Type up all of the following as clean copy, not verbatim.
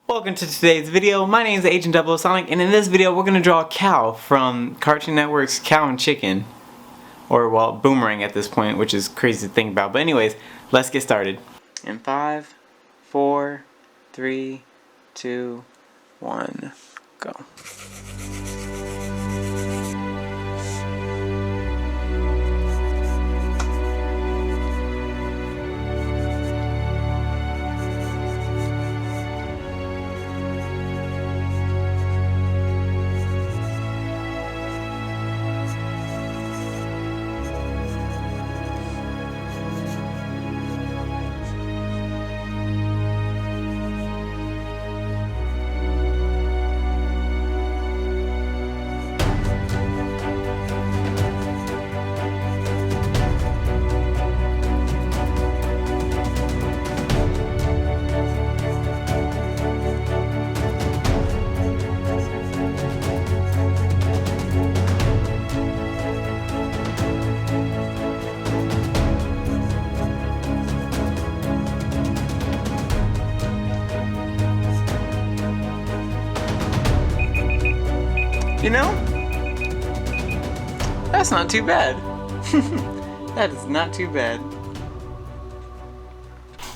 Welcome to today's video. My name is Agent Double Sonic, and in this video we're going to draw a cow from Cartoon Network's Cow and Chicken. Or, well, Boomerang at this point, which is crazy to think about. But anyways, let's get started. In 5, 4, 3, 2, 1, go. You know, that's not too bad. That is not too bad.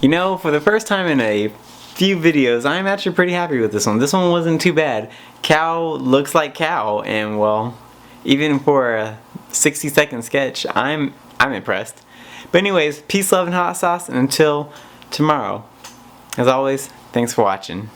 You know, for the first time in a few videos, I'm actually pretty happy with this one. This one wasn't too bad. Cow looks like cow, and well, even for a 60-second sketch, I'm impressed. But anyways, peace, love, and hot sauce, and until tomorrow. As always, thanks for watching.